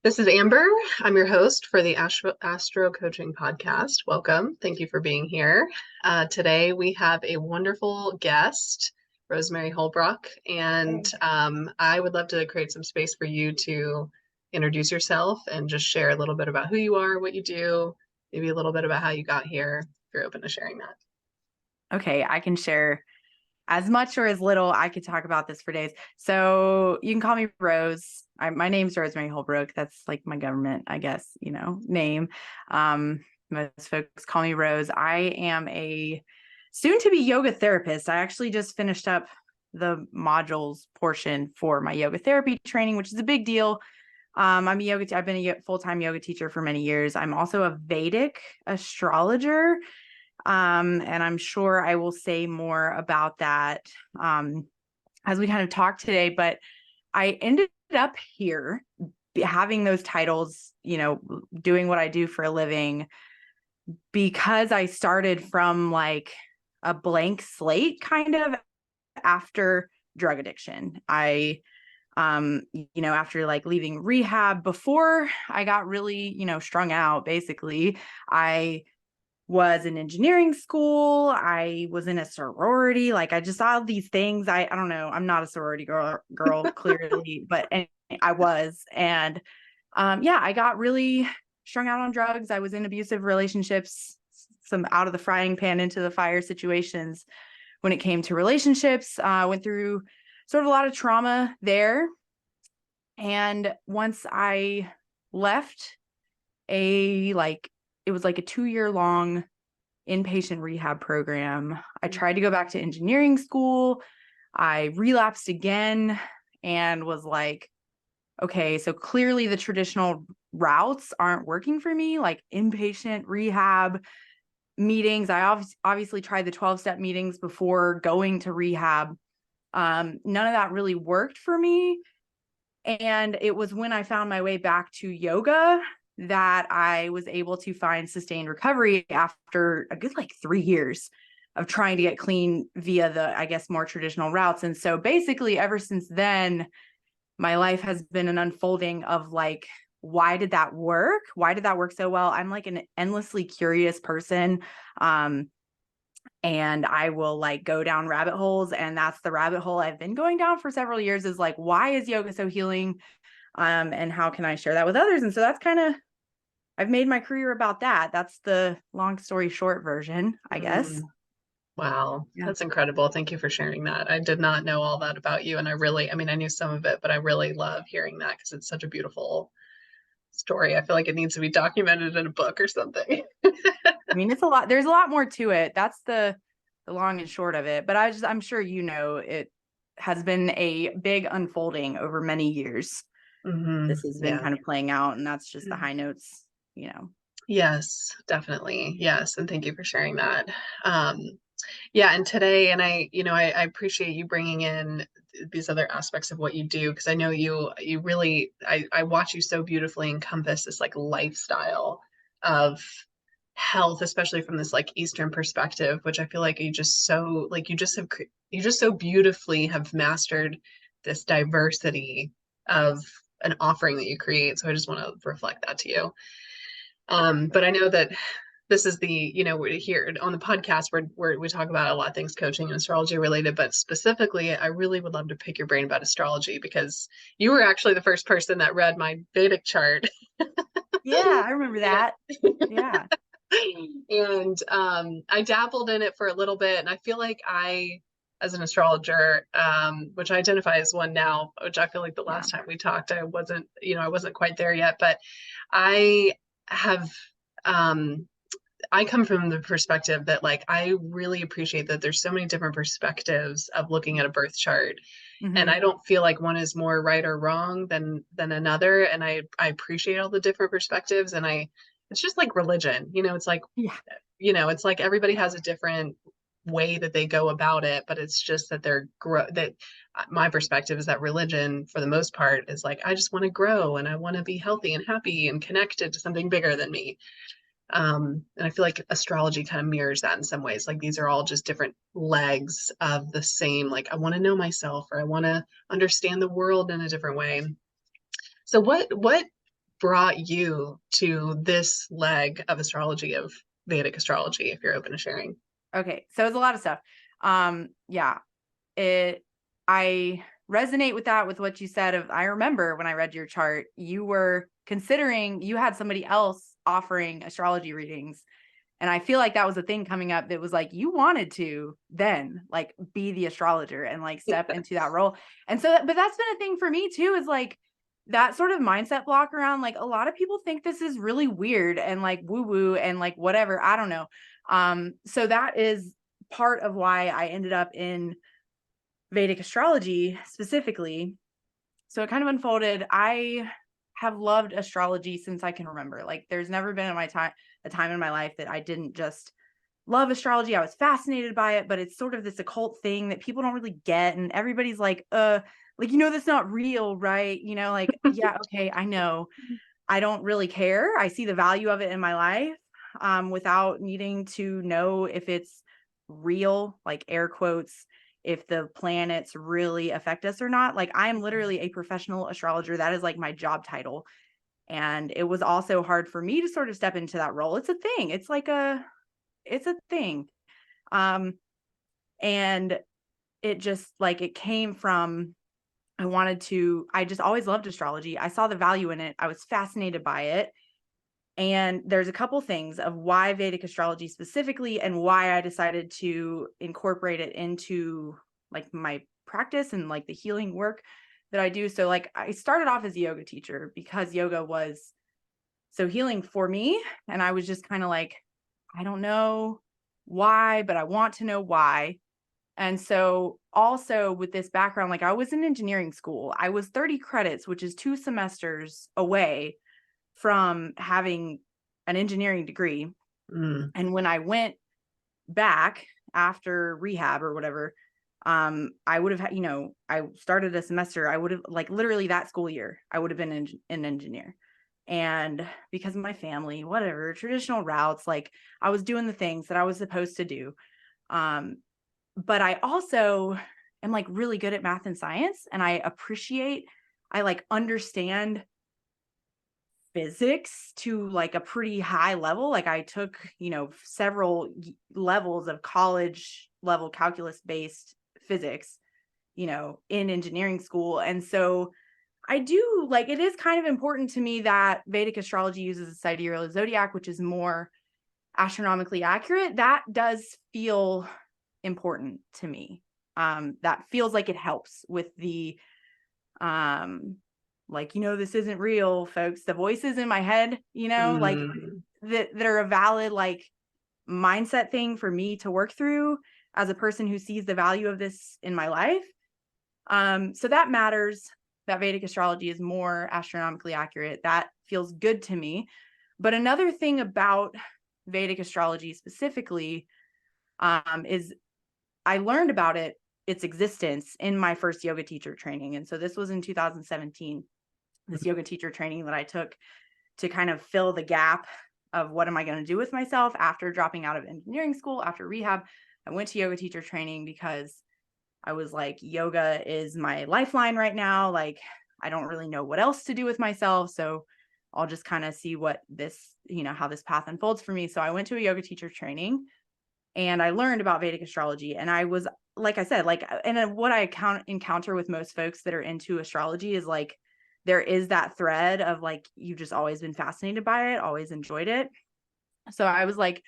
This is Amber. I'm your host for the Astro Coaching Podcast. Welcome. Thank you for being here. Today we have a wonderful guest, Rosemary Holbrook, and I would love to create some space for you to introduce yourself and just share a little bit about who you are, what you do, maybe a little bit about how you got here, if you're open to sharing that. Okay, I can share as much or as little. I could talk about this for days. So you can call me Rose. My name's Rosemary Holbrook. That's like my government, I guess, name. Most folks call me Rose. I am a soon-to-be yoga therapist. I actually just finished up the modules portion for my yoga therapy training, which is a big deal. I've been a full-time yoga teacher for many years. I'm also a Vedic astrologer. And I'm sure I will say more about that as we kind of talk today, but I ended up here having those titles, doing what I do for a living, because I started from like a blank slate kind of after drug addiction. After like leaving rehab, before I got really, strung out, basically, I was in engineering school. I was in a sorority. Like I just saw these things. I don't know. I'm not a sorority girl clearly, but I was. And I got really strung out on drugs. I was in abusive relationships, some out of the frying pan into the fire situations when it came to relationships. Went through sort of a lot of trauma there. And once I left it was like a 2-year long inpatient rehab program. I tried to go back to engineering school. I relapsed again and was like, okay, so clearly the traditional routes aren't working for me, like inpatient rehab meetings. I obviously tried the 12-step meetings before going to rehab. None of that really worked for me. And it was when I found my way back to yoga that I was able to find sustained recovery after a good 3 years of trying to get clean via the, I guess, more traditional routes. And so basically ever since then, my life has been an unfolding of why did that work? Why did that work so well? I'm like an endlessly curious person. And I will go down rabbit holes. And that's the rabbit hole I've been going down for several years, is why is yoga so healing? And how can I share that with others? And so that's I've made my career about that. That's the long story short version, I guess. Wow. Yeah. That's incredible. Thank you for sharing that. I did not know all that about you. And I knew some of it, but I really love hearing that because it's such a beautiful story. I feel like it needs to be documented in a book or something. It's a lot. There's a lot more to it. That's the long and short of it. But I'm sure it has been a big unfolding over many years. Mm-hmm. This has been kind of playing out, and that's just the high notes, Yes, definitely. Yes. And thank you for sharing that. And today, and I appreciate you bringing in these other aspects of what you do, because I know you really, I watch you so beautifully encompass this lifestyle of health, especially from this Eastern perspective, which I feel like you just so beautifully have mastered this diversity of an offering that you create. So I just want to reflect that to you. But I know that this is we're here on the podcast where we talk about a lot of things coaching and astrology related, but specifically, I really would love to pick your brain about astrology, because you were actually the first person that read my Vedic chart. Yeah, I remember that. Yeah. And I dabbled in it for a little bit, and I feel like as an astrologer, which I identify as one now, which I feel like the last time we talked, I wasn't quite there yet, but I come from the perspective that I really appreciate that there's so many different perspectives of looking at a birth chart. Mm-hmm. And I don't feel like one is more right or wrong than another. And I appreciate all the different perspectives. And it's just like religion, it's it's like everybody has a different way that they go about it, but it's just that that my perspective is that religion, for the most part, is I just want to grow and I want to be healthy and happy and connected to something bigger than me. And I feel like astrology kind of mirrors that in some ways. Like these are all just different legs of the same, like I want to know myself, or I want to understand the world in a different way. So what brought you to this leg of astrology, of Vedic astrology, if you're open to sharing? Okay. So it's a lot of stuff. Yeah, I resonate with that, with what you said. I remember when I read your chart, you were considering, you had somebody else offering astrology readings. And I feel like that was a thing coming up that was like, you wanted to then like be the astrologer and like step into that role. And so, but that's been a thing for me too, is like that sort of mindset block around, like a lot of people think this is really weird and like woo woo and like whatever, I don't know. So that is part of why I ended up in Vedic astrology specifically. So it kind of unfolded. I have loved astrology since I can remember. Like there's never been a time in my life that I didn't just love astrology. I was fascinated by it, but it's sort of this occult thing that people don't really get. And everybody's like, that's not real, right? Like, yeah, okay, I know. I don't really care. I see the value of it in my life, without needing to know if it's real, like air quotes, if the planets really affect us or not. Like I am literally a professional astrologer. That is like my job title. And it was also hard for me to sort of step into that role. It's a thing. It's a thing. Um, and it just like, it came from, I just always loved astrology. I saw the value in it. I was fascinated by it. And there's a couple things of why Vedic astrology specifically, and why I decided to incorporate it into like my practice and like the healing work that I do. So like I started off as a yoga teacher because yoga was so healing for me. And I was just kind of like, I don't know why, but I want to know why. And so also with this background, like I was in engineering school. I was 30 credits, which is 2 semesters away from having an engineering degree. Mm. And when I went back after rehab or whatever, I would have, I started a semester, I would have like literally that school year, I would have been an engineer. And because of my family, whatever, traditional routes, like I was doing the things that I was supposed to do. Um, but I also am like really good at math and science, and I like understand physics to like a pretty high level. Like I took, several levels of college level calculus based physics, in engineering school. And so I do like, it is kind of important to me that Vedic astrology uses a sidereal zodiac, which is more astronomically accurate. That does feel important to me. That feels like it helps with the like, this isn't real, folks. The voices in my head, like Mm. that are a valid like mindset thing for me to work through as a person who sees the value of this in my life. So that matters, that Vedic astrology is more astronomically accurate. That feels good to me. But another thing about Vedic astrology specifically, is I learned about its existence in my first yoga teacher training. And so this was in 2017, this yoga teacher training that I took to kind of fill the gap of what am I going to do with myself after dropping out of engineering school, after rehab. I went to yoga teacher training because I was like, yoga is my lifeline right now. Like, I don't really know what else to do with myself. So I'll just kind of see what this, how this path unfolds for me. So I went to a yoga teacher training and I learned about Vedic astrology. And I was, like I said, like, and what I encounter with most folks that are into astrology is like, there is that thread of like, you've just always been fascinated by it, always enjoyed it. So I was like,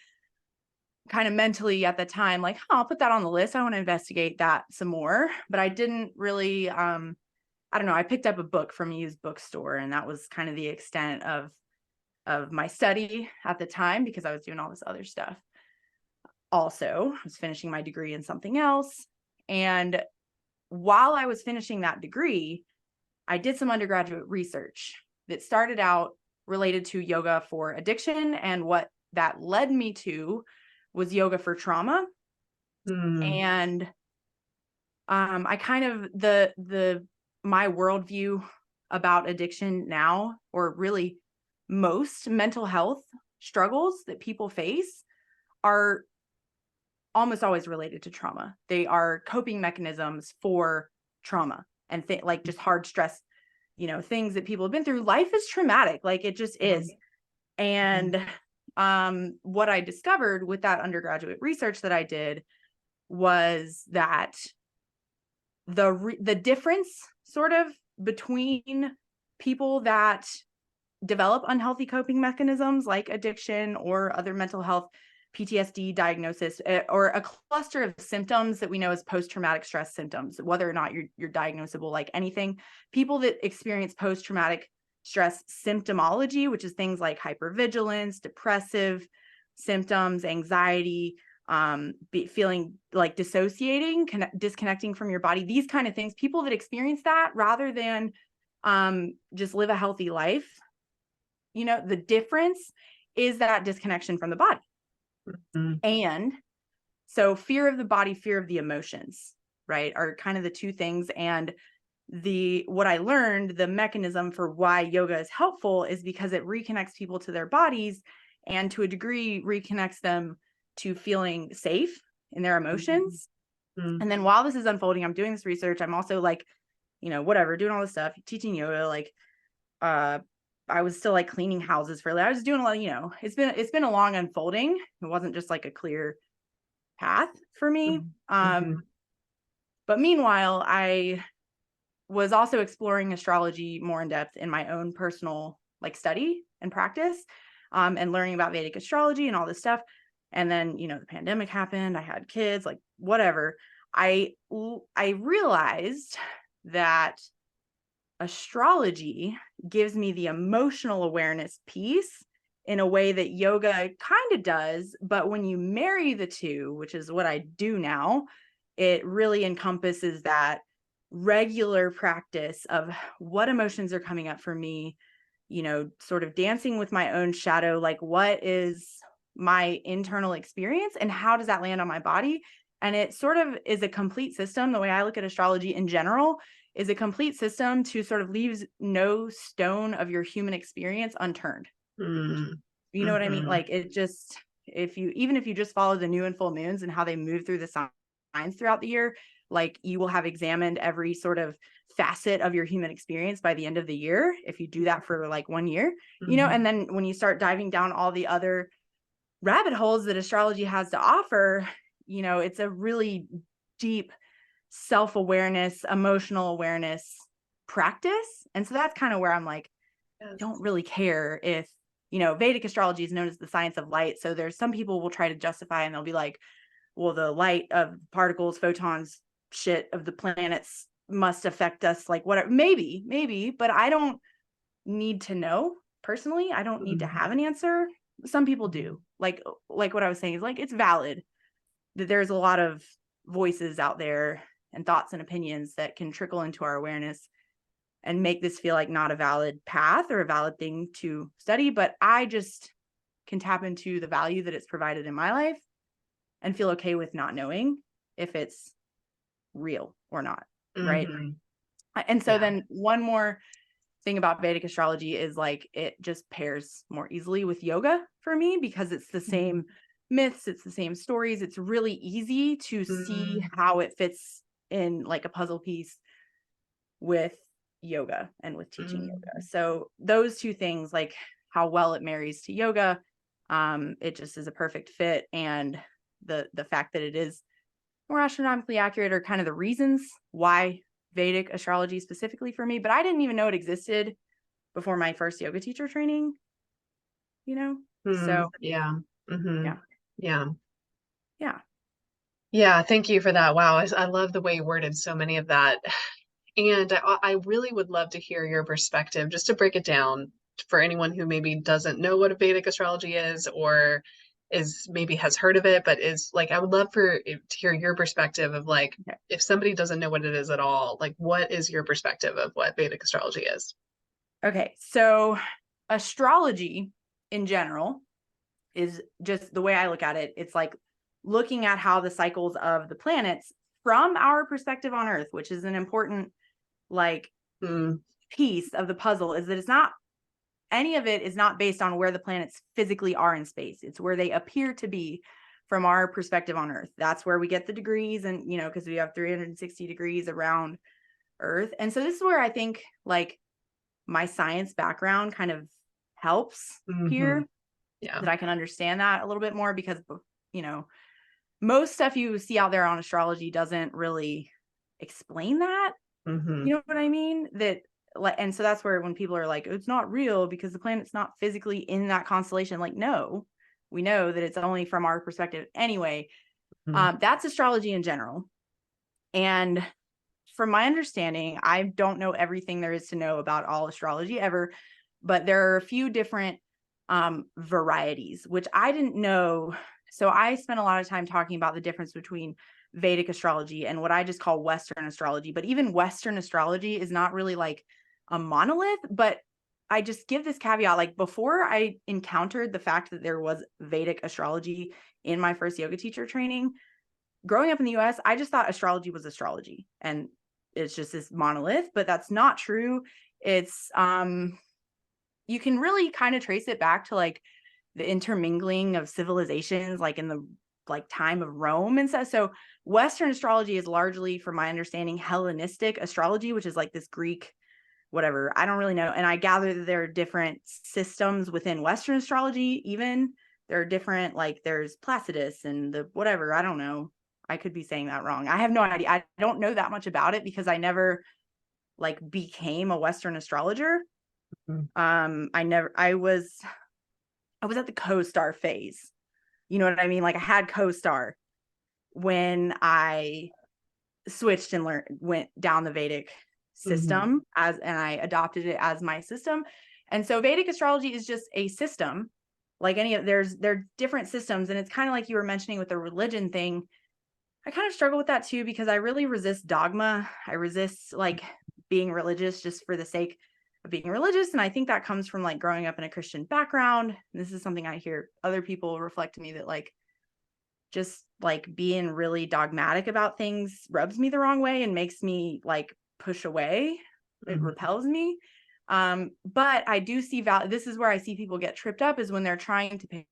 kind of mentally at the time, like, I'll put that on the list. I want to investigate that some more. But I didn't really, I don't know. I picked up a book from a used bookstore, and that was kind of the extent of my study at the time, because I was doing all this other stuff. Also, I was finishing my degree in something else. And while I was finishing that degree, I did some undergraduate research that started out related to yoga for addiction. And what that led me to was yoga for trauma. Mm. And I kind of, my worldview about addiction now, or really most mental health struggles that people face are almost always related to trauma. They are coping mechanisms for trauma and like just hard stress, things that people have been through. Life is traumatic, like it just is. And what I discovered with that undergraduate research that I did was that the difference sort of between people that develop unhealthy coping mechanisms like addiction or other mental health, PTSD diagnosis, or a cluster of symptoms that we know as post-traumatic stress symptoms, whether or not you're diagnosable like anything. People that experience post-traumatic stress symptomology, which is things like hypervigilance, depressive symptoms, anxiety, feeling like dissociating, disconnecting from your body, these kind of things, people that experience that rather than just live a healthy life, the difference is that disconnection from the body. And so fear of the body, fear of the emotions, right, are kind of the two things. And what I learned, the mechanism for why yoga is helpful is because it reconnects people to their bodies, and to a degree reconnects them to feeling safe in their emotions. And then while this is unfolding, I'm doing this research. I'm also like, whatever, doing all this stuff, teaching yoga, like, I was still like cleaning houses I was doing a lot, it's been a long unfolding. It wasn't just like a clear path for me. But meanwhile, I was also exploring astrology more in depth in my own personal like study and practice, and learning about Vedic astrology and all this stuff. And then, the pandemic happened, I had kids, like whatever. I realized that astrology gives me the emotional awareness piece in a way that yoga kind of does. But when you marry the two, which is what I do now, it really encompasses that regular practice of what emotions are coming up for me, sort of dancing with my own shadow, like what is my internal experience and how does that land on my body? And it sort of is a complete system. The way I look at astrology in general is a complete system to sort of leaves no stone of your human experience unturned. You know what I mean? Like it just, even if you just follow the new and full moons and how they move through the signs throughout the year, like you will have examined every sort of facet of your human experience by the end of the year. If you do that for like 1 year, and then when you start diving down all the other rabbit holes that astrology has to offer, it's a really deep self-awareness, emotional awareness practice. And so that's kind of where I'm like, don't really care if, Vedic astrology is known as the science of light. So there's some people will try to justify, and they'll be like, well, the light of particles, photons, shit of the planets must affect us, like whatever, maybe, but I don't need to know personally. I don't need to have an answer. Some people do. Like what I was saying is like, it's valid that there's a lot of voices out there and thoughts and opinions that can trickle into our awareness and make this feel like not a valid path or a valid thing to study. But I just can tap into the value that it's provided in my life and feel okay with not knowing if it's real or not. Right. And so then one more thing about Vedic astrology is like, it just pairs more easily with yoga for me because it's the same myths, it's the same stories. It's really easy to see how it fits in like a puzzle piece with yoga and with teaching yoga. So those two things, like how well it marries to yoga, it just is a perfect fit. And the fact that it is more astronomically accurate are kind of the reasons why Vedic astrology specifically for me. But I didn't even know it existed before my first yoga teacher training, so yeah. Yeah. Thank you for that. Wow. I love the way you worded so many of that. And I really would love to hear your perspective, just to break it down for anyone who maybe doesn't know what a Vedic astrology is, or maybe has heard of it, but is like, I would love to hear your perspective of like, if somebody doesn't know what it is at all, like what is your perspective of what Vedic astrology is? Okay. So astrology in general is just the way I look at it. It's like looking at how the cycles of the planets from our perspective on Earth, which is an important like piece of the puzzle, is that it's not any of it is not based on where the planets physically are in space. It's where they appear to be from our perspective on Earth. That's where we get the degrees, and because we have 360 degrees around Earth. And so this is where I think like my science background kind of helps here, that I can understand that a little bit more, because most stuff you see out there on astrology doesn't really explain that. You know what I mean? And so that's where when people are like, it's not real because the planet's not physically in that constellation, like, no, we know that it's only from our perspective anyway. That's astrology in general. And from my understanding, I don't know everything there is to know about all astrology ever, but there are a few different varieties, which I didn't know. So I spent a lot of time talking about the difference between Vedic astrology and what I just call Western astrology. But even Western astrology is not really like a monolith, but I just give this caveat, like before I encountered the fact that there was Vedic astrology in my first yoga teacher training, growing up in the US, I just thought astrology was astrology and it's just this monolith, but that's not true. It's, you can really kind of trace it back to like the intermingling of civilizations, like in the like time of Rome and stuff. So Western astrology is largely, from my understanding, Hellenistic astrology, which is like this Greek, whatever. I don't really know. And I gather that there are different systems within Western astrology. Even there are different, like there's Placidus and the whatever. I don't know. I could be saying that wrong. I have no idea. I don't know that much about it because I never like became a Western astrologer. I was at the co-star phase. You know what I mean? Like I had co-star when I switched and went down the Vedic system and I adopted it as my system. And so Vedic astrology is just a system, like there are different systems. And it's kind of like you were mentioning with the religion thing. I kind of struggle with that too, because I really resist dogma. I resist like being religious just for the sake of being religious. And I think that comes from like growing up in a Christian background. And this is something I hear other people reflect to me, that like just like being really dogmatic about things rubs me the wrong way and makes me like push away. It repels me. But I do see this is where I see people get tripped up, is when they're trying to pay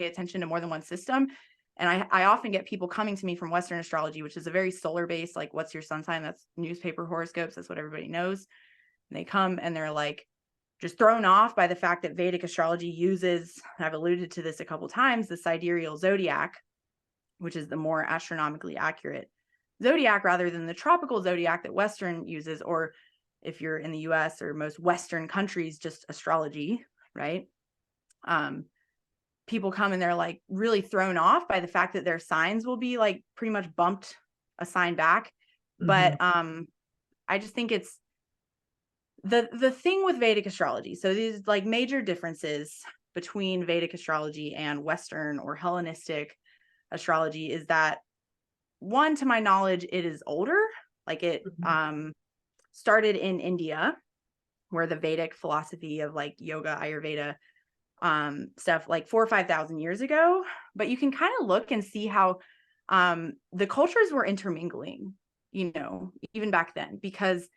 attention to more than one system. And I often get people coming to me from Western astrology, which is a very solar based, like what's your sun sign? That's newspaper horoscopes. That's what everybody knows. And they come and they're like just thrown off by the fact that Vedic astrology uses, I've alluded to this a couple times, the sidereal zodiac, which is the more astronomically accurate zodiac, rather than the tropical zodiac that Western uses, or if you're in the US or most Western countries, just astrology, right? People come and they're like really thrown off by the fact that their signs will be like pretty much bumped a sign back. But I just think it's the thing with Vedic astrology. So these like major differences between Vedic astrology and Western or Hellenistic astrology is that, one, to my knowledge, it is older. Like it started in India, where the Vedic philosophy of like yoga, Ayurveda, stuff, like 4,000 or 5,000 years ago. But you can kind of look and see how the cultures were intermingling, even back then, because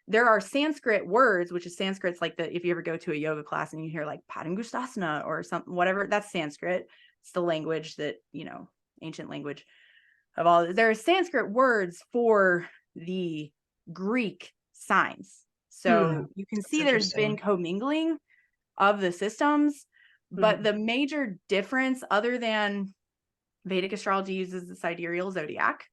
there are Sanskrit words, which is Sanskrit's like if you ever go to a yoga class and you hear like Padangusthasana or something, whatever, that's Sanskrit. It's the language that, ancient language of all. There are Sanskrit words for the Greek signs. So you can see there's been commingling of the systems, but the major difference, other than Vedic astrology uses the sidereal zodiac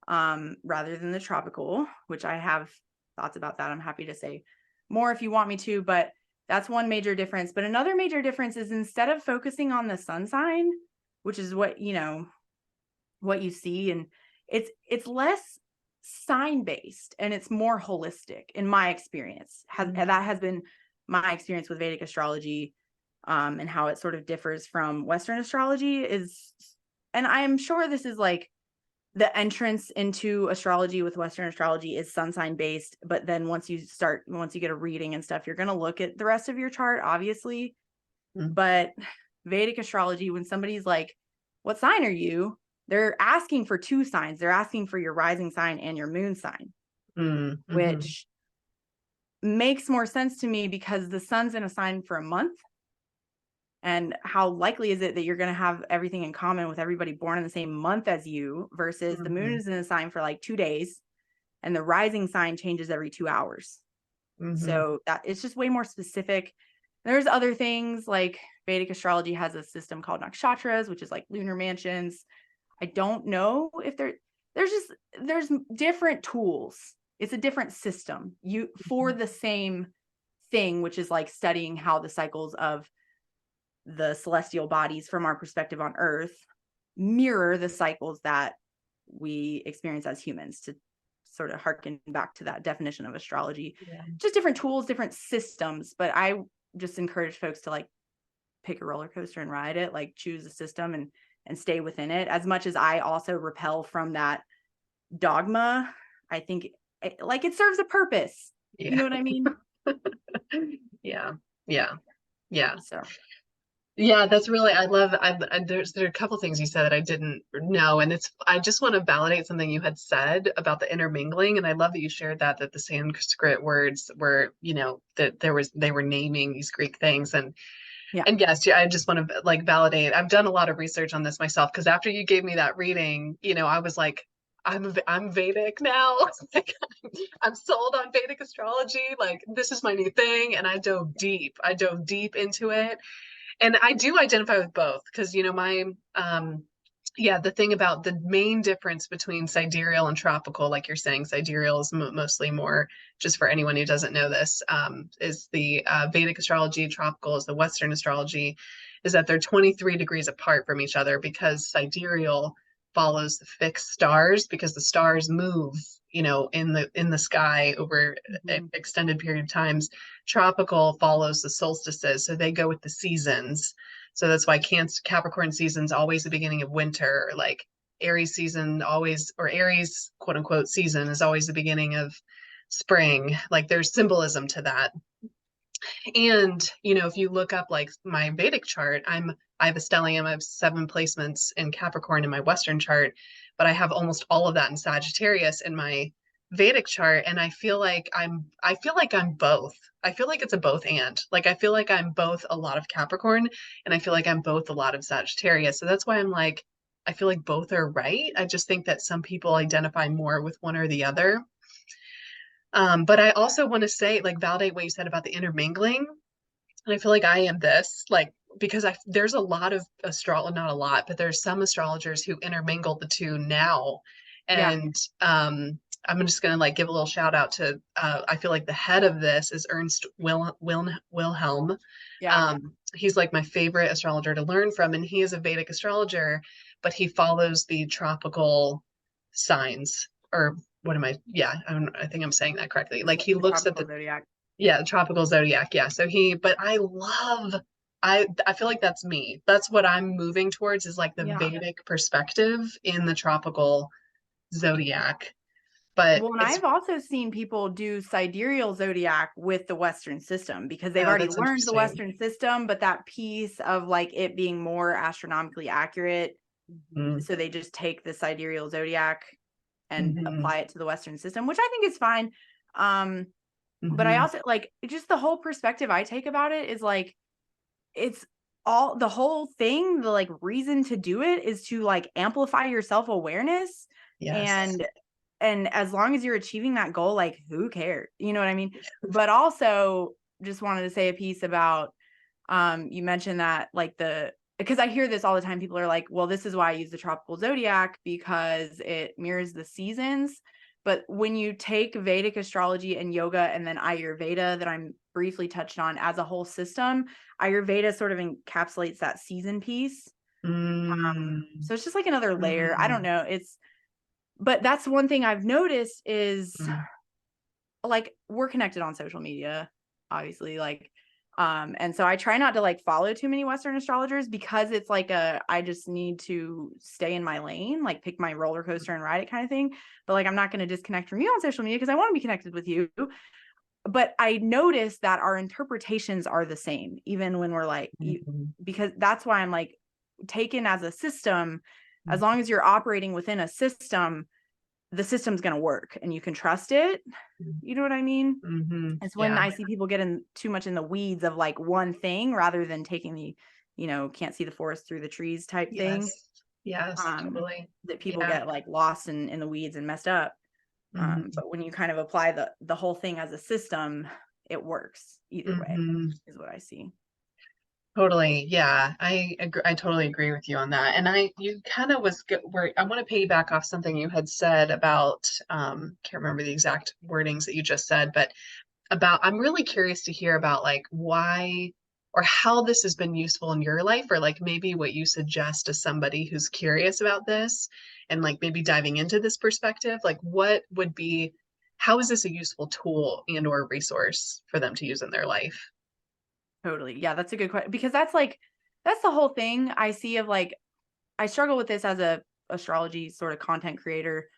rather than the tropical, which I have thoughts about that. I'm happy to say more if you want me to, but that's one major difference. But another major difference is, instead of focusing on the sun sign, which is what you see, and it's less sign based and it's more holistic, in my experience. That has been my experience with Vedic astrology, and how it sort of differs from Western astrology is, and I'm sure this is like the entrance into astrology with Western astrology is sun sign based, but then once you get a reading and stuff, you're going to look at the rest of your chart, obviously. But Vedic astrology, when somebody's like, what sign are you? They're asking for two signs. They're asking for your rising sign and your moon sign, which makes more sense to me because the sun's in a sign for a month. And how likely is it that you're going to have everything in common with everybody born in the same month as you versus the moon is in a sign for like 2 days and the rising sign changes every 2 hours. So that it's just way more specific. There's other things like Vedic astrology has a system called nakshatras, which is like lunar mansions. I don't know if there's different tools. It's a different system for the same thing, which is like studying how the cycles of the celestial bodies from our perspective on Earth mirror the cycles that we experience as humans, to sort of harken back to that definition of astrology. Just different tools, different systems. But I just encourage folks to like pick a roller coaster and ride it, like choose a system and stay within it. As much as I also repel from that dogma, I think it serves a purpose. You know what I mean? Yeah. So Yeah, that's really, there are a couple things you said that I didn't know. And I just want to validate something you had said about the intermingling. And I love that you shared that the Sanskrit words were, that they were naming these Greek things. And yes, I just want to like validate. I've done a lot of research on this myself because after you gave me that reading, I was like, I'm Vedic now. Like, I'm sold on Vedic astrology. Like, this is my new thing. And I dove deep into it. And I do identify with both because, the thing about the main difference between sidereal and tropical, like you're saying, sidereal is mostly more, just for anyone who doesn't know this, is the Vedic astrology, tropical is the Western astrology, is that they're 23 degrees apart from each other because sidereal follows the fixed stars because the stars move in the sky over an extended period of times. Tropical follows the solstices, so they go with the seasons. So that's why Capricorn season's always the beginning of winter, or like Aries season always, or Aries quote unquote season is always the beginning of spring. Like there's symbolism to that. And if you look up like my Vedic chart, I have a stellium, I have 7 placements in Capricorn in my Western chart, but I have almost all of that in Sagittarius in my Vedic chart. And I feel like I'm both. I feel like it's a both and. Like I feel like I'm both a lot of Capricorn and I feel like I'm both a lot of Sagittarius. So that's why I'm like, I feel like both are right. I just think that some people identify more with one or the other. But I also want to say, like, validate what you said about the intermingling. And I feel like I am this, like, because there's a lot of not a lot, but there's some astrologers who intermingle the two now. And I'm just going to like give a little shout out to, I feel like the head of this is Ernst Wilhelm. He's like my favorite astrologer to learn from. And he is a Vedic astrologer, but he follows the tropical signs, or what am I? Yeah, I think I'm saying that correctly. Like he looks at the zodiac. Yeah, the tropical zodiac. Yeah. So but I feel like that's me. That's what I'm moving towards, is like the Vedic perspective in the tropical zodiac. But and I've also seen people do sidereal zodiac with the Western system because they've already learned the Western system, but that piece of like it being more astronomically accurate. So they just take the sidereal zodiac and apply it to the Western system, which I think is fine. But I also like just the whole perspective I take about it is like, it's all the whole thing. The like reason to do it is to like amplify your self-awareness. And as long as you're achieving that goal, like who cares? You know what I mean? But also just wanted to say a piece about, you mentioned that like because I hear this all the time. People are like, well, this is why I use the tropical zodiac because it mirrors the seasons. But when you take Vedic astrology and yoga and then Ayurveda that I'm briefly touched on as a whole system, Ayurveda sort of encapsulates that season piece. So it's just like another layer. I don't know. But that's one thing I've noticed is like we're connected on social media, obviously, like, and so I try not to like follow too many Western astrologers because it's like I just need to stay in my lane, like pick my roller coaster and ride it kind of thing. But like, I'm not going to disconnect from you on social media because I want to be connected with you. But I noticed that our interpretations are the same, even when we're like, because that's why I'm like taken as a system, as long as you're operating within a system, the system's going to work and you can trust it. You know what I mean? Mm-hmm. It's when Yeah. I see people getting too much in the weeds of like one thing rather than taking the, can't see the forest through the trees type thing. Yes. Yes, totally. That people Yeah. get like lost in the weeds and messed up. Mm-hmm. But when you kind of apply the whole thing as a system, it works either way, Mm-hmm. is what I see. Totally. Yeah. I agree. I totally agree with you on that. And you kind of where I want to piggyback off something you had said about, can't remember the exact wordings that you just said, but I'm really curious to hear about like why or how this has been useful in your life, or like maybe what you suggest to somebody who's curious about this and like maybe diving into this perspective. Like how is this a useful tool and or resource for them to use in their life? Totally. Yeah, that's a good question, because that's the whole thing I see of like, I struggle with this as a astrology sort of content creator.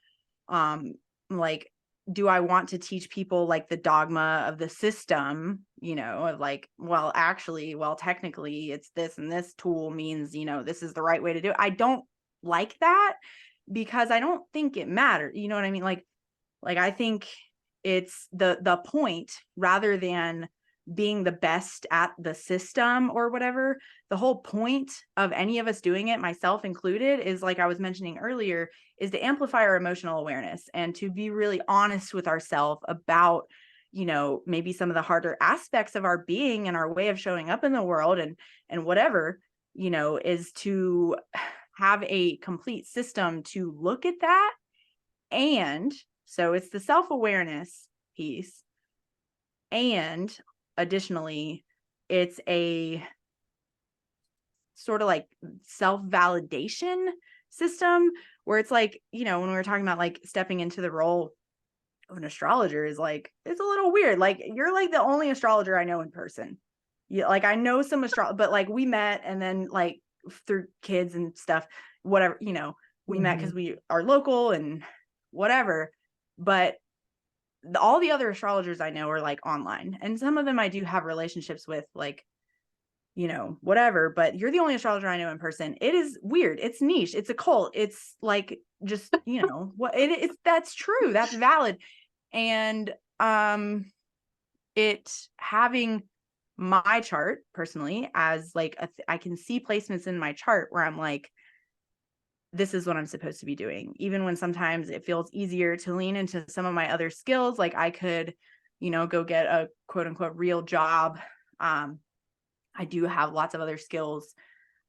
Um, like, do I want to teach people like the dogma of the system, of like, well, actually, well, technically it's this and this tool means, this is the right way to do it. I don't like that because I don't think it matters. You know what I mean? Like I think it's the point rather than being the best at the system or whatever. The whole point of any of us doing it, myself included, is like I was mentioning earlier, is to amplify our emotional awareness and to be really honest with ourselves about, maybe some of the harder aspects of our being and our way of showing up in the world and whatever, is to have a complete system to look at that. And so it's the self-awareness piece. And additionally, it's a sort of like self-validation system where it's like, when we were talking about like stepping into the role of an astrologer is like, it's a little weird. Like you're like the only astrologer I know in person. Yeah, like I know some but like we met and then like through kids and stuff, whatever, we met because Mm-hmm. we are local and whatever. But all the other astrologers I know are like online, and some of them I do have relationships with, like, whatever, but you're the only astrologer I know in person. It is weird. It's niche. It's a cult. It's like, just, what it's, that's true. That's valid. And, it having my chart personally as like, I can see placements in my chart where I'm like, this is what I'm supposed to be doing. Even when sometimes it feels easier to lean into some of my other skills, like I could, go get a quote unquote real job. I do have lots of other skills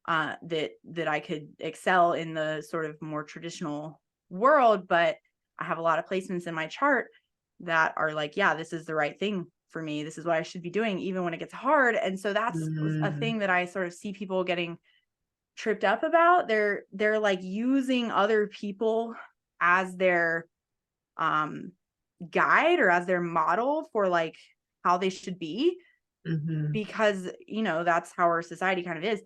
that I could excel in the sort of more traditional world, but I have a lot of placements in my chart that are like, yeah, this is the right thing for me. This is what I should be doing, even when it gets hard. And so that's a Mm-hmm. thing that I sort of see people getting tripped up about. They're like using other people as their um guide or as their model for like how they should be, Mm-hmm. because that's how our society kind of is.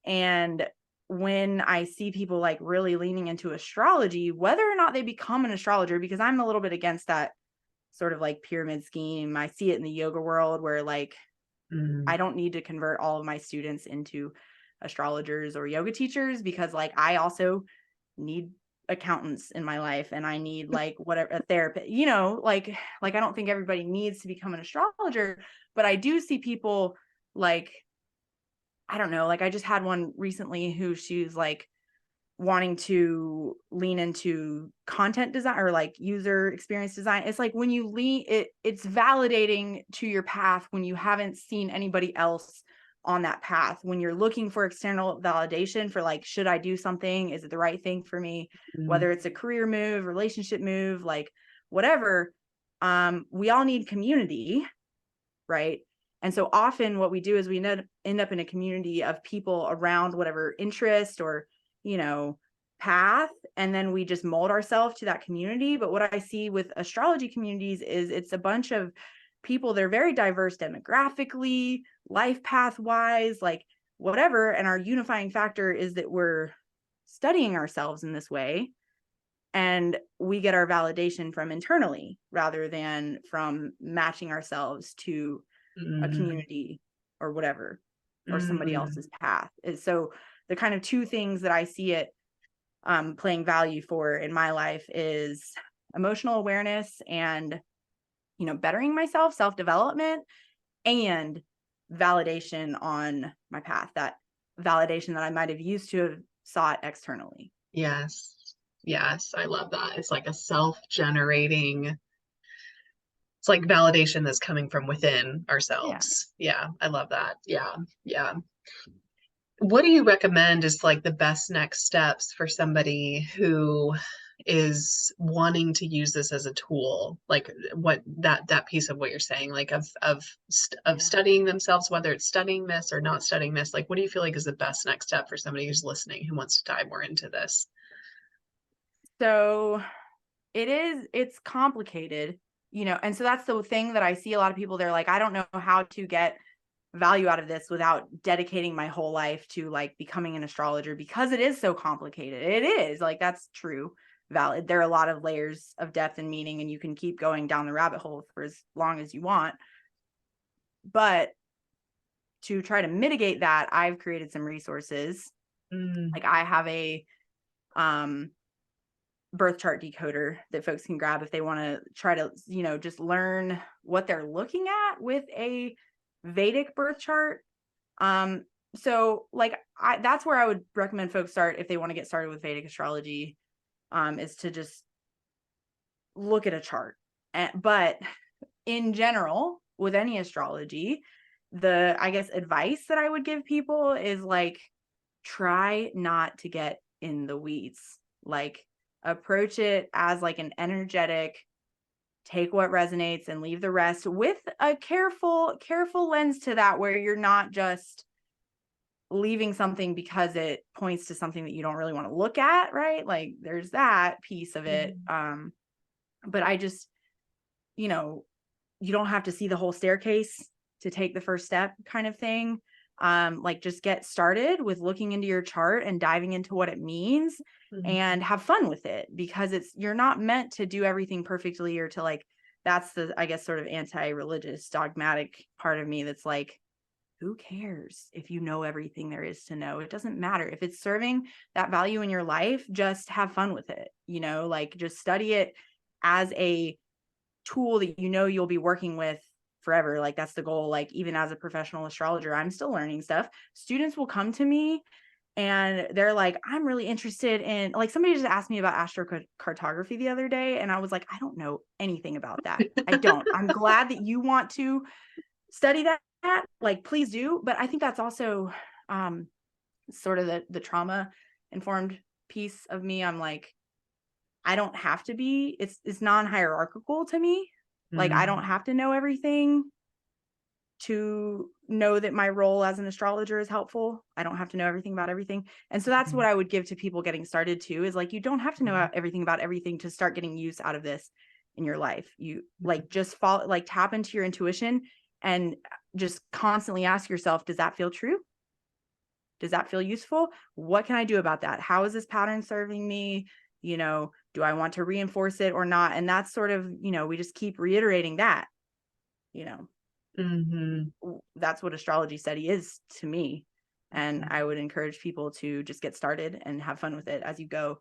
And when I see people like really leaning into astrology, whether or not they become an astrologer, because I'm a little bit against that sort of like pyramid scheme. I see it in the yoga world where like Mm-hmm. I don't need to convert all of my students into astrologers or yoga teachers, because like I also need accountants in my life and I need like whatever, a therapist, like I don't think everybody needs to become an astrologer, but I do see people like, I don't know, like I just had one recently who she's like wanting to lean into content design or like user experience design. It's like when you it's validating to your path when you haven't seen anybody else on that path. When you're looking for external validation for like, should I do something? Is it the right thing for me? Whether it's a career move, relationship move, like whatever. We all need community, right? And so often what we do is we end up in a community of people around whatever interest or, path. And then we just mold ourselves to that community. But what I see with astrology communities is it's a bunch of people. They're very diverse demographically, life path wise, like whatever. And our unifying factor is that we're studying ourselves in this way. And we get our validation from internally rather than from matching ourselves to a Mm-hmm. community or whatever, or somebody Mm-hmm. else's path. And so the kind of two things that I see it playing value for in my life is emotional awareness and, bettering myself, self-development, and validation on my path, that validation that I might have used to have sought externally. Yes. Yes. I love that. It's like a self-generating, it's like validation that's coming from within Yeah. ourselves. Yeah. I love that. Yeah. Yeah. What do you recommend is like the best next steps for somebody who is wanting to use this as a tool, like what that piece of what you're saying, like of Yeah. studying themselves, whether it's studying this or not studying this, like what do you feel like is the best next step for somebody who's listening who wants to dive more into this? So it's complicated, and so that's the thing that I see a lot of people, they're like, I don't know how to get value out of this without dedicating my whole life to like becoming an astrologer, because it is so complicated. It is, like, that's true, valid. There are a lot of layers of depth and meaning, and you can keep going down the rabbit hole for as long as you want. But to try to mitigate that, I've created some resources. Mm, Like, I have a um birth chart decoder that folks can grab if they want to try to, just learn what they're looking at with a Vedic birth chart. Um, so like that's where I would recommend folks start if they want to get started with Vedic astrology, is to just look at a chart. But in general, with any astrology, the, I guess, advice that I would give people is like, try not to get in the weeds. Like, approach it as like an energetic, take what resonates and leave the rest, with a careful lens to that, where you're not just leaving something because it points to something that you don't really want to look at, right? Like, there's that piece of it. mm, But I just, you know, you don't have to see the whole staircase to take the first step, kind of thing. Like, just get started with looking into your chart and diving into what it means, mm, and have fun with it, because you're not meant to do everything perfectly, or to like, that's the, I guess, sort of anti-religious dogmatic part of me that's like, who cares if you know everything there is to know? It doesn't matter. If it's serving that value in your life, just have fun with it, like, just study it as a tool that you'll be working with forever. Like, that's the goal. Like, even as a professional astrologer, I'm still learning stuff. Students will come to me and they're like, I'm really interested in, like, somebody just asked me about astrocartography the other day, and I was like, I don't know anything about that. I don't. I'm glad that you want to study that. Like, please do. But I think that's also sort of the trauma informed piece of me. I'm like, I don't have to be, it's non-hierarchical to me. Like, I don't mm, have to know everything to know that my role as an astrologer is helpful. I don't have to know everything about everything. And so that's what mm, I would give to people getting started too, is like, you don't have to know everything about everything to start getting use out of this in your life. You, like, just fall, like, tap into your intuition and just constantly ask yourself, does that feel true? Does that feel useful? What can I do about that? How is this pattern serving me? Do I want to reinforce it or not? And that's sort of, we just keep reiterating that, you know, mm, that's what astrology study is to me. And I would encourage people to just get started and have fun with it as you go,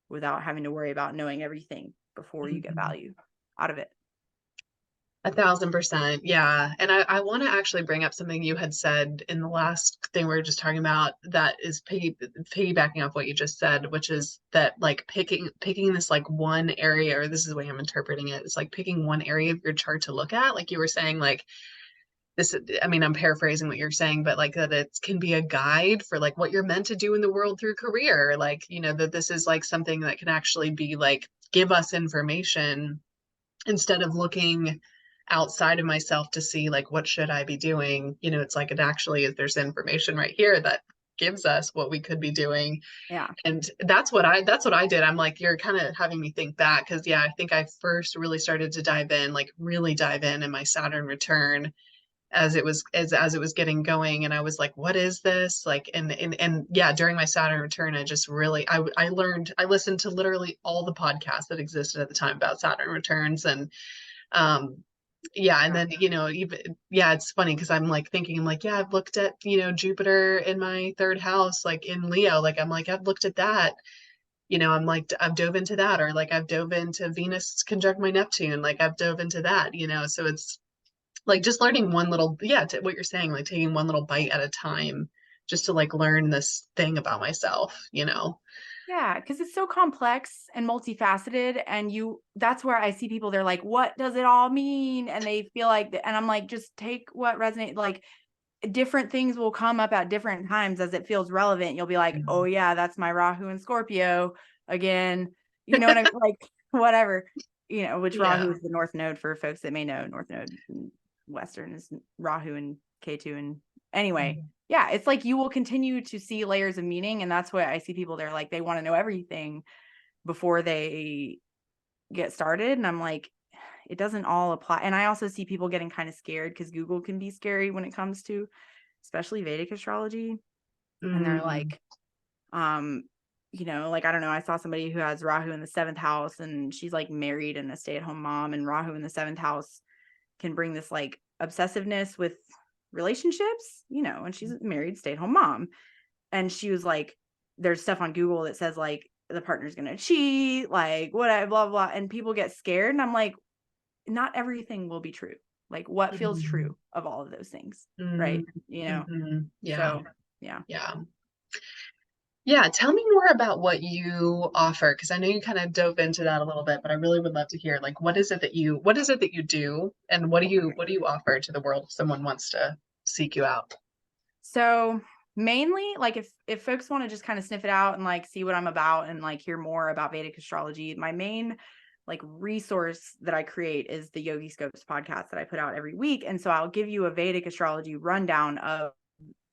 without having to worry about knowing everything before you get mm. value out of it. 1,000%. Yeah. And I want to actually bring up something you had said in the last thing we were just talking about that is piggybacking off what you just said, which is that like picking this like one area, or this is the way I'm interpreting it. It's like picking one area of your chart to look at. Like you were saying, like this, I mean, I'm paraphrasing what you're saying, but like that it can be a guide for like what you're meant to do in the world through career. Like, that this is like something that can actually be like, give us information instead of looking outside of myself to see like what should I be doing. It's like it actually is, there's information right here that gives us what we could be doing. Yeah. And that's what I did. I'm like, you're kind of having me think back, because yeah, I think I first really started to dive in, like really dive in my Saturn return, as it was getting going, and I was like, what is this, like, and yeah, during my Saturn return, I just really, I listened to literally all the podcasts that existed at the time about Saturn returns. And um yeah, and Yeah. then even, yeah, it's funny because I'm like thinking, I'm like, yeah, I've looked at Jupiter in my third house, like in Leo, like I'm like, I've looked at that, I'm like, I've dove into that, or like I've dove into Venus conjunct my Neptune, like I've dove into that, so it's like just learning one little, yeah, to what you're saying, like taking one little bite at a time just to like learn this thing about myself. Yeah, because it's so complex and multifaceted. And that's where I see people, they're like, what does it all mean? And they feel like, and I'm like, just take what resonates. Like different things will come up at different times as it feels relevant. You'll be like, oh yeah, that's my Rahu and Scorpio again. You know what I mean? Like whatever, which Yeah. Rahu is the North Node for folks that may know. North Node, Western is Rahu and Ketu. And anyway, yeah, it's like you will continue to see layers of meaning. And that's what I see people, they're like, they want to know everything before they get started. And I'm like, it doesn't all apply. And I also see people getting kind of scared because Google can be scary when it comes to especially Vedic astrology. And they're like, like, I don't know, I saw somebody who has Rahu in the 7th house and she's like married and a stay-at-home mom, and Rahu in the 7th house can bring this like obsessiveness with relationships, and she's a married stay-at-home mom. And she was like, there's stuff on Google that says like the partner's gonna cheat, like what, blah blah, and people get scared. And I'm like, not everything will be true. Like what feels true of all of those things, right? Yeah. So yeah. Yeah. Yeah, tell me more about what you offer, because I know you kind of dove into that a little bit, but I really would love to hear like what is it that you do, and what do you offer to the world if someone wants to seek you out? So mainly, like if folks want to just kind of sniff it out and like see what I'm about and like hear more about Vedic astrology, my main like resource that I create is the Yogi Scopes podcast that I put out every week. And so I'll give you a Vedic astrology rundown of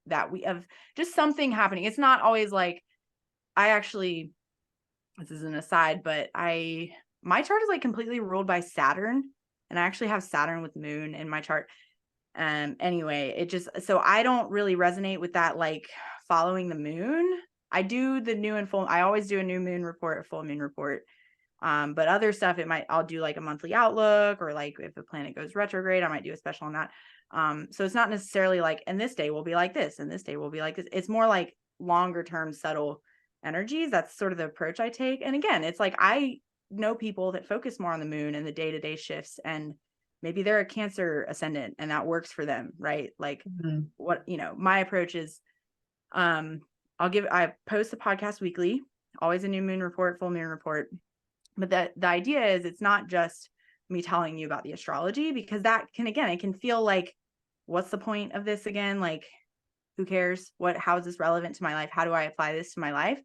of just something happening. It's not always like, this is an aside, but my chart is like completely ruled by Saturn, and I actually have Saturn with Moon in my chart. Anyway, so I don't really resonate with that, like following the moon. I do the new and full, I always do a new moon report, a full moon report. But other stuff, I'll do like a monthly outlook, or like if a planet goes retrograde, I might do a special on that. So it's not necessarily like, and this day will be like this, and this day will be like this. It's more like longer term, subtle energies. That's sort of the approach I take. And again, it's like, I know people that focus more on the moon and the day-to-day shifts, and maybe they're a Cancer ascendant and that works for them, right? Like my approach is, I post the podcast weekly, always a new moon report, full moon report. But the idea is, it's not just me telling you about the astrology, because that can, again, it can feel like, what's the point of this again? Like, who cares? How is this relevant to my life? How do I apply this to my life?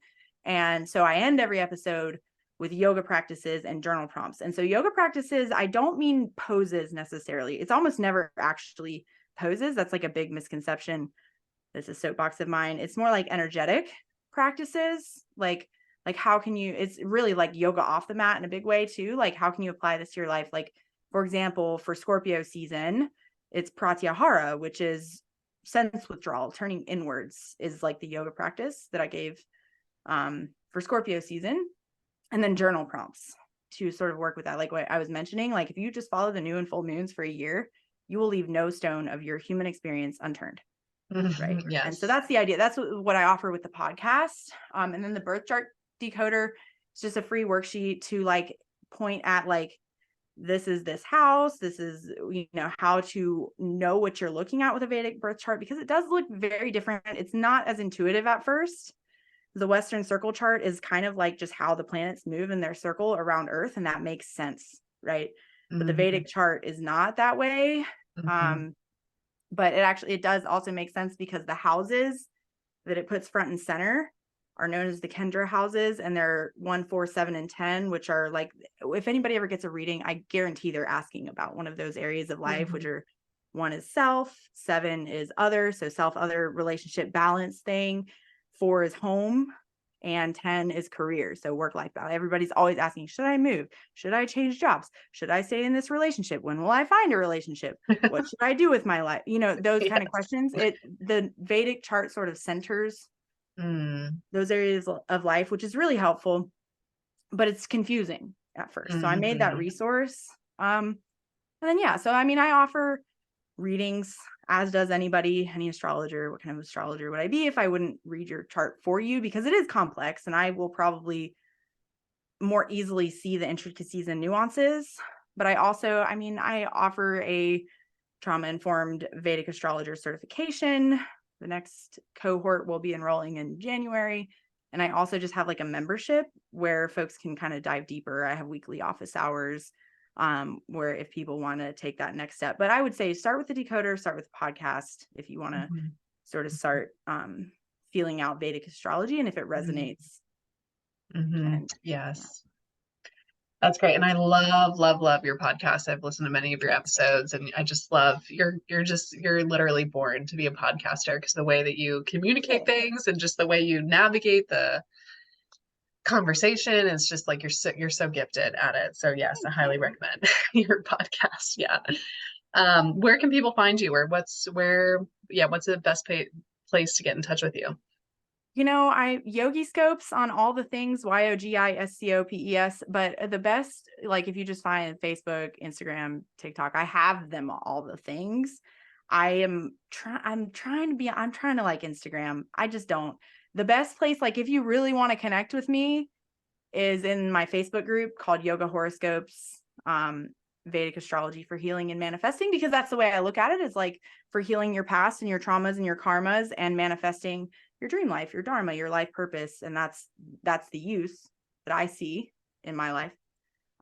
And so I end every episode with yoga practices and journal prompts. And so yoga practices, I don't mean poses necessarily. It's almost never actually poses. That's like a big misconception. This is a soapbox of mine. It's more like energetic practices. Like how can you, it's really like yoga off the mat in a big way too. Like how can you apply this to your life? Like, for example, for Scorpio season, it's pratyahara, which is sense withdrawal, turning inwards, is like the yoga practice that I gave for Scorpio season. And then journal prompts to sort of work with that. Like what I was mentioning, like if you just follow the new and full moons for a year, you will leave no stone of your human experience unturned. Right. Yes. And so that's the idea. That's what I offer with the podcast. And then the birth chart decoder, it's just a free worksheet to like point at like, this is this house, this is, how to know what you're looking at with a Vedic birth chart, because it does look very different. It's not as intuitive at first. The Western circle chart is kind of like just how the planets move in their circle around Earth, and that makes sense, right? But the Vedic chart is not that way. But it does also make sense, because the houses that it puts front and center are known as the Kendra houses, and they're 1, 4, 7, and 10, which are like, if anybody ever gets a reading, I guarantee they're asking about one of those areas of life, which are, 1 is self, 7 is other, so self, other, relationship, balance thing, 4 is home, and 10 is career, so work-life balance. Everybody's always asking, should I move? Should I change jobs? Should I stay in this relationship? When will I find a relationship? What should I do with my life? Those kind of questions. The Vedic chart sort of centers those areas of life, which is really helpful, but it's confusing at first. So I made that resource. And then, I offer readings, as does any astrologer. What kind of astrologer would I be if I wouldn't read your chart for you? Because it is complex, and I will probably more easily see the intricacies and nuances. But I also, I mean, I offer a trauma-informed Vedic Astrologer certification. The next cohort will be enrolling in January. And I also just have like a membership where folks can kind of dive deeper. I have weekly office hours where if people want to take that next step. But I would say start with the decoder, start with the podcast if you want to sort of start feeling out Vedic astrology. And if it resonates. Then, yes. That's great. And I love, love, love your podcast. I've listened to many of your episodes and I just love you're literally born to be a podcaster because the way that you communicate things and just the way you navigate the conversation is just like you're so gifted at it. So yes, I highly recommend your podcast. Yeah. Where can people find you or what's the best place to get in touch with you? You know, I Yogi Scopes on all the things, YOGISCOPES, but the best, like if you just find Facebook, Instagram, TikTok, I have them all the things. I'm trying to like Instagram. I just don't. The best place, like if you really want to connect with me, is in my Facebook group called Yoga Horoscopes, Vedic Astrology for Healing and Manifesting, because that's the way I look at it, is like for healing your past and your traumas and your karmas and manifesting your dream life, your dharma, your life purpose. And that's the use that I see in my life.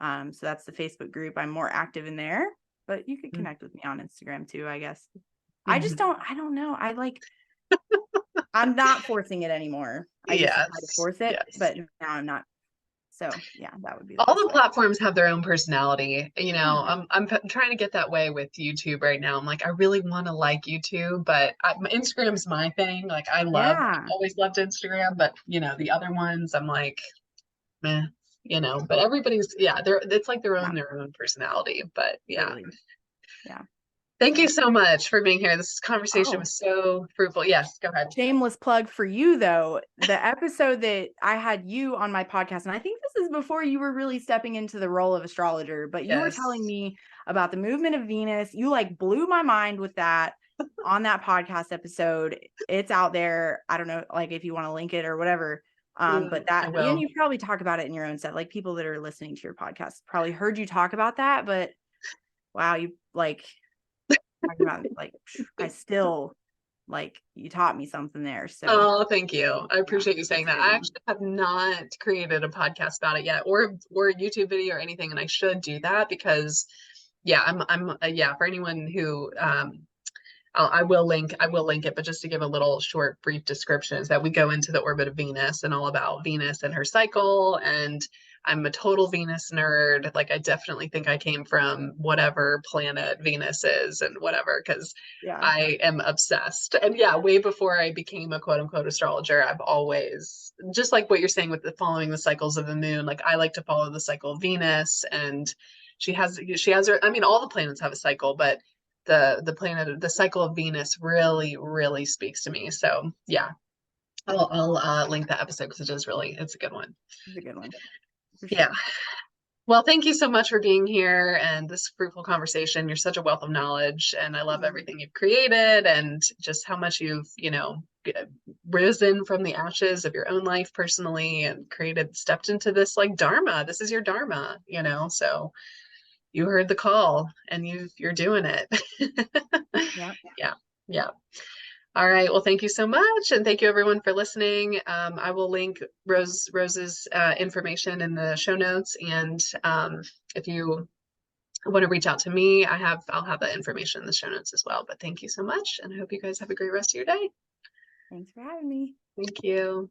So that's the Facebook group. I'm more active in there, but you could connect with me on Instagram too, I guess. I don't know. I'm not forcing it anymore. I used to try to force it, but now I'm not. So yeah, that would be all the platforms have their own personality. You know, I'm trying to get that way with YouTube right now. I'm like, I really want to like YouTube, but Instagram's my thing. Like I've always loved Instagram, but you know, the other ones I'm like, meh, you know, but everybody's, it's like their own personality, but yeah. Totally. Yeah. Thank you so much for being here. This conversation was so fruitful. Yes, go ahead. Shameless plug for you, though. The episode that I had you on my podcast, and I think this is before you were really stepping into the role of astrologer, but you were telling me about the movement of Venus. You like blew my mind with that on that podcast episode. It's out there. I don't know, like if you want to link it or whatever. But that, and you probably talk about it in your own set. Like people that are listening to your podcast probably heard you talk about that, but wow, you like talking about like I still like you taught me something there. So thank you. I appreciate you saying that. I actually have not created a podcast about it yet or a YouTube video or anything, and I should do that because I'm for anyone who I will link it, but just to give a little short brief description is that we go into the orbit of Venus and all about Venus and her cycle, and I'm a total Venus nerd. Like I definitely think I came from whatever planet Venus is and whatever, because I am obsessed. And way before I became a quote unquote astrologer, I've always, just like what you're saying with the following the cycles of the moon, like I like to follow the cycle of Venus, and she has her, I mean, all the planets have a cycle, but the cycle of Venus really speaks to me. So I'll link that episode because it's a good one. It's a good one. Yeah. Well, thank you so much for being here and this fruitful conversation. You're such a wealth of knowledge, and I love everything you've created and just how much you've, risen from the ashes of your own life personally and stepped into this like dharma. This is your dharma, so you heard the call and you're doing it. Yeah. All right. Well, thank you so much. And thank you everyone for listening. I will link Rose's information in the show notes. And if you want to reach out to me, I'll have that information in the show notes as well. But thank you so much. And I hope you guys have a great rest of your day. Thanks for having me. Thank you.